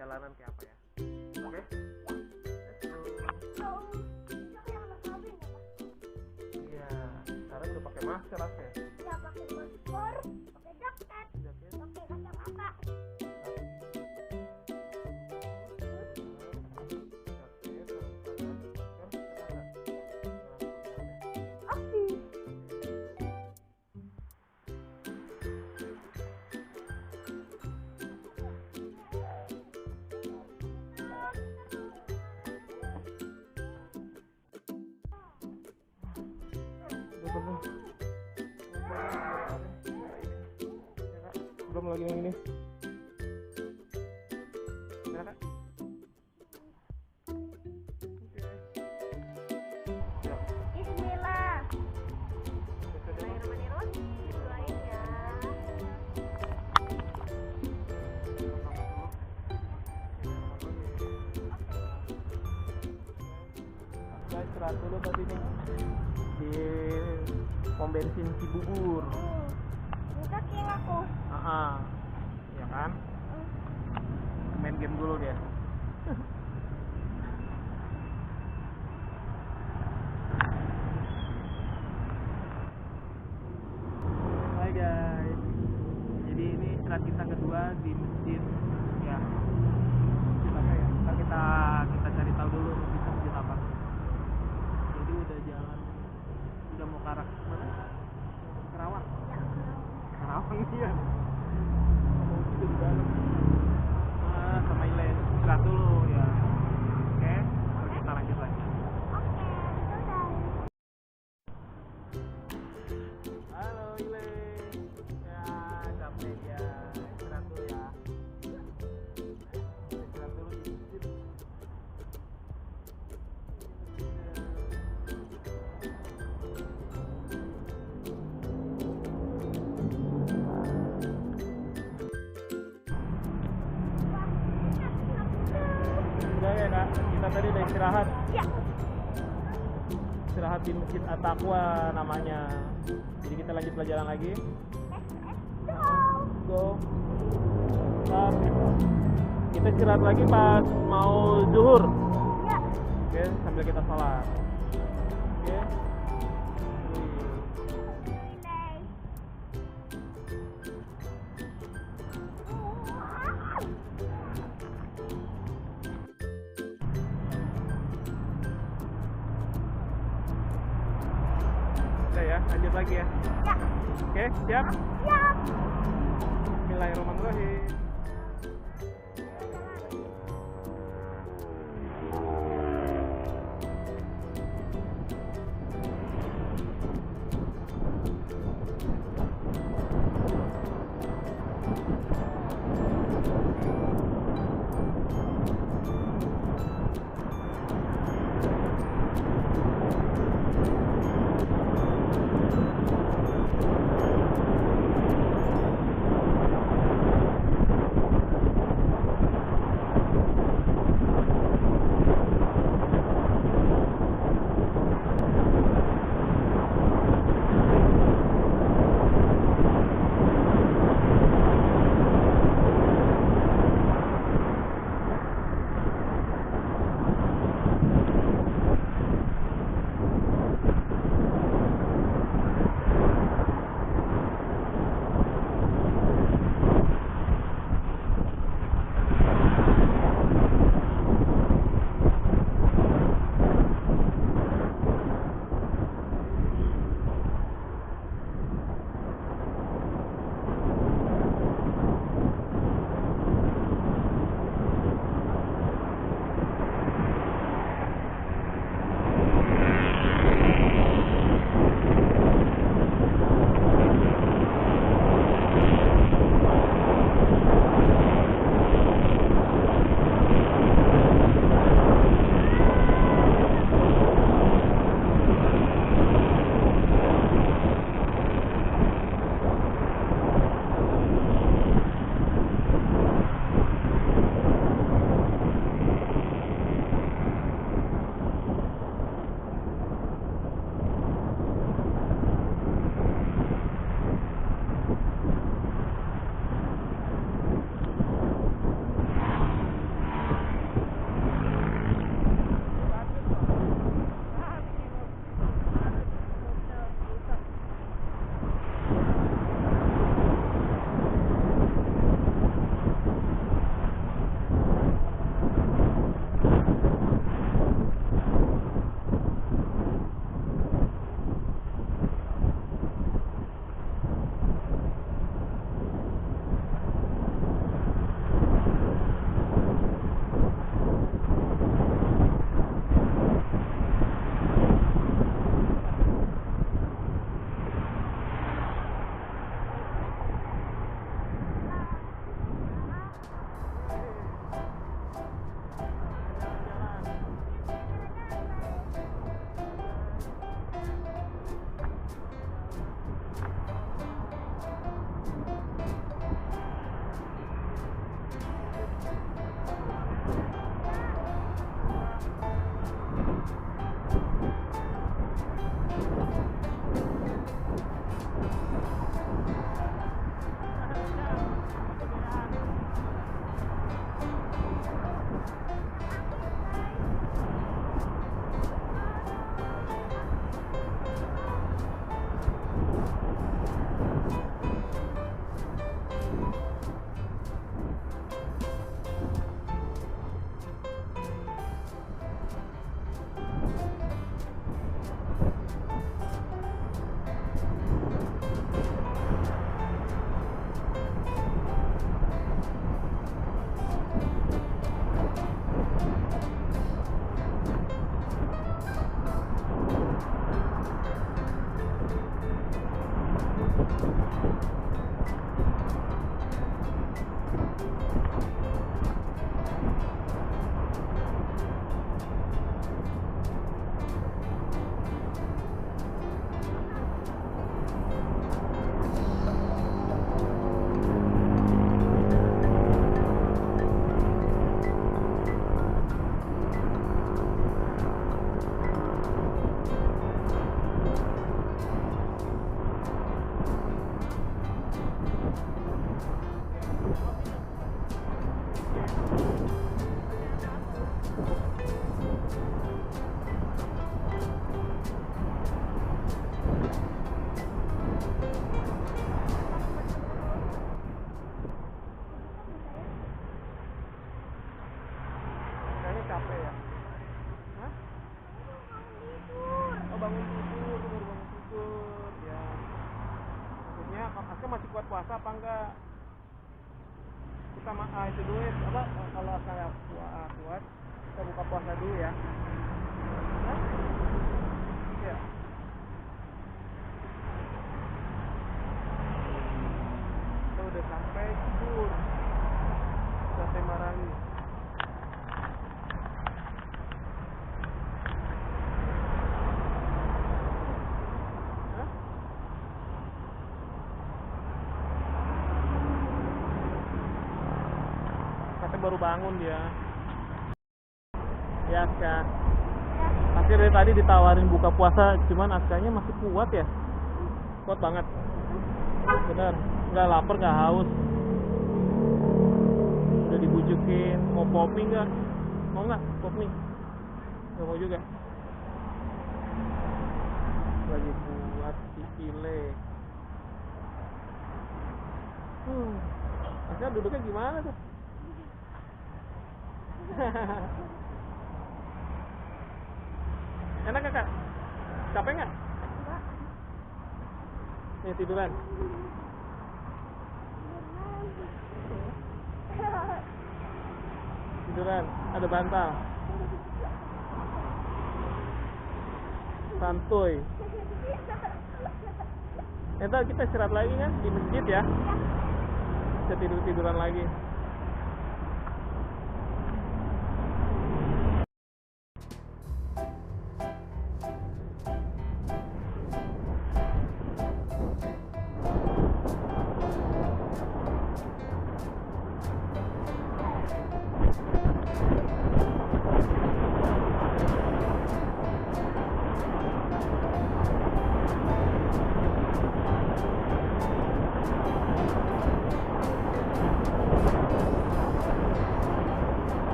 jalanan kayak apa ya. Oke? Iya, sekarang udah pakai masker ya. Ya pakai masker, pakai jaket, pakai kacamata. Belum lagi yang ini. Ya, Kak? Ya. Bismillah. Bismillahirrahmanirrahim. Doain ya. Guys, istirahat dulu tadi nih di pom bensin Cibubur. Minta king aku. Ya kan? Main game dulu dia. Hai guys. Jadi ini istirahat kita kedua di masjid. Ya. Masjid apa ya? Ntar kita cari tahu dulu kita masjid apa. Jadi udah jalan, udah mau ke arah mana? Kerawang. Ya. Kerawang iya. Di dalam sama Ilen istirahat dulu ya. Oke, lalu kita lanjut lagi. Oke, sudah. Halo Ilen, ya capek ya, istirahat dulu ya. Istirahat dulu di masjid. Udah ya Kak, kita tadi udah istirahat. Ya. Istirahat di Masjid At-Taqwa namanya. Jadi kita lanjut pelajaran lagi. Go. Ntar kita istirahat lagi pas mau zuhur. Ya. Oke, sambil kita sholat. Oke. Udah ya, lanjut lagi ya. Ya. Oke, siap? Siap. Bismillahirrahmanirrahim. Kayaknya capek ya. Hah? Oh, bangun tidur, baru bangun tidur. Ya. Maksudnya Aska masih kuat puasa apa enggak? Kita itu dulu ya, apa kalau Aska nggak kuat, kita buka puasa dulu ya. Hah? Ya. Kita udah sampai tidur. Sampai Marangi. Baru bangun dia. Ya Aska. Aska dari tadi ditawarin buka puasa, cuman Askanya masih kuat ya. Kuat banget. Bener. Nggak lapar, nggak haus. Udah dibujukin. Mau pop mie nggak? Mau nggak pop mie? Nggak mau juga. Lagi buat cicile. Aska duduknya gimana tuh? Enak kakak? Capek nggak? Nih tiduran. Tiduran, ada bantal. Santuy. Ntar kita istirahat lagi kan di masjid ya. Bisa tiduran lagi.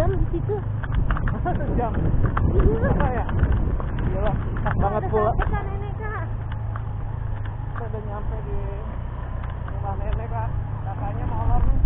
sejam di situ. Sejam. Iya. Apa ya? Gila, enak banget pula. Kak nenek kak. Kita udah nyampe di rumah nenek kak. Kakaknya molor nih.